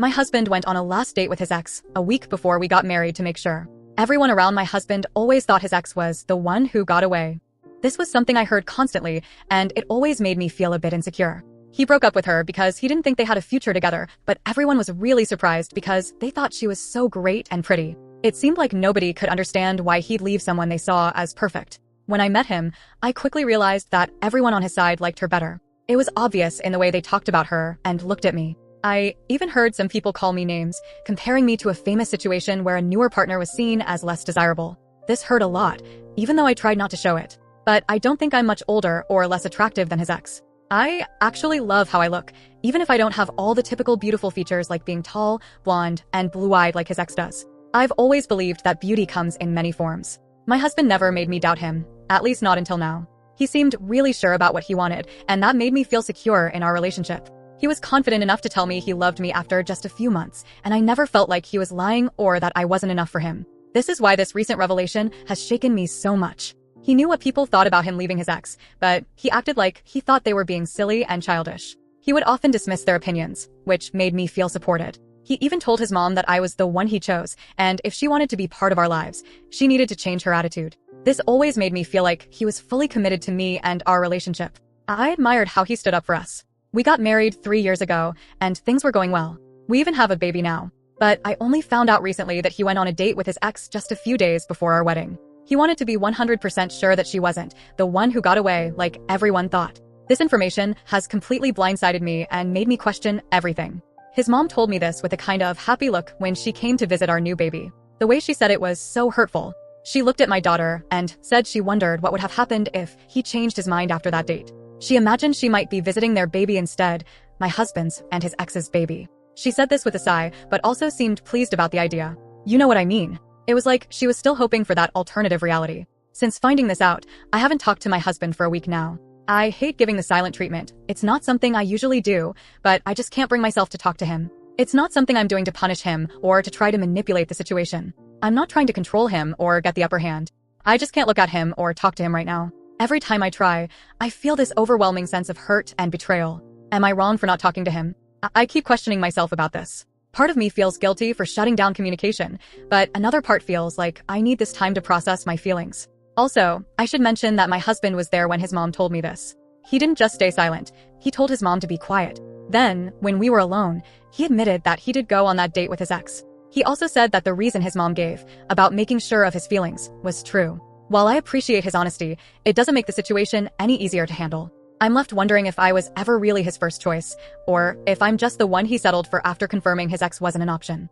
My husband went on a last date with his ex a week before we got married to make sure. Everyone around my husband always thought his ex was the one who got away. This was something I heard constantly, and it always made me feel a bit insecure. He broke up with her because he didn't think they had a future together, but everyone was really surprised because they thought she was so great and pretty. It seemed like nobody could understand why he'd leave someone they saw as perfect. When I met him, I quickly realized that everyone on his side liked her better. It was obvious in the way they talked about her and looked at me. I even heard some people call me names, comparing me to a famous situation where a newer partner was seen as less desirable. This hurt a lot, even though I tried not to show it. But I don't think I'm much older or less attractive than his ex. I actually love how I look, even if I don't have all the typical beautiful features like being tall, blonde, and blue-eyed like his ex does. I've always believed that beauty comes in many forms. My husband never made me doubt him, at least not until now. He seemed really sure about what he wanted, and that made me feel secure in our relationship. He was confident enough to tell me he loved me after just a few months, and I never felt like he was lying or that I wasn't enough for him. This is why this recent revelation has shaken me so much. He knew what people thought about him leaving his ex, but he acted like he thought they were being silly and childish. He would often dismiss their opinions, which made me feel supported. He even told his mom that I was the one he chose, and if she wanted to be part of our lives, she needed to change her attitude. This always made me feel like he was fully committed to me and our relationship. I admired how he stood up for us. We got married 3 years ago, and things were going well. We even have a baby now. But I only found out recently that he went on a date with his ex just a few days before our wedding. He wanted to be 100% sure that she wasn't the one who got away like everyone thought. This information has completely blindsided me and made me question everything. His mom told me this with a kind of happy look when she came to visit our new baby. The way she said it was so hurtful. She looked at my daughter and said she wondered what would have happened if he changed his mind after that date. She imagined she might be visiting their baby instead, my husband's and his ex's baby. She said this with a sigh, but also seemed pleased about the idea. You know what I mean? It was like she was still hoping for that alternative reality. Since finding this out, I haven't talked to my husband for a week now. I hate giving the silent treatment. It's not something I usually do, but I just can't bring myself to talk to him. It's not something I'm doing to punish him or to try to manipulate the situation. I'm not trying to control him or get the upper hand. I just can't look at him or talk to him right now. Every time I try, I feel this overwhelming sense of hurt and betrayal. Am I wrong for not talking to him? I keep questioning myself about this. Part of me feels guilty for shutting down communication, but another part feels like I need this time to process my feelings. Also, I should mention that my husband was there when his mom told me this. He didn't just stay silent. He told his mom to be quiet. Then, when we were alone, he admitted that he did go on that date with his ex. He also said that the reason his mom gave, about making sure of his feelings, was true. While I appreciate his honesty, it doesn't make the situation any easier to handle. I'm left wondering if I was ever really his first choice, or if I'm just the one he settled for after confirming his ex wasn't an option.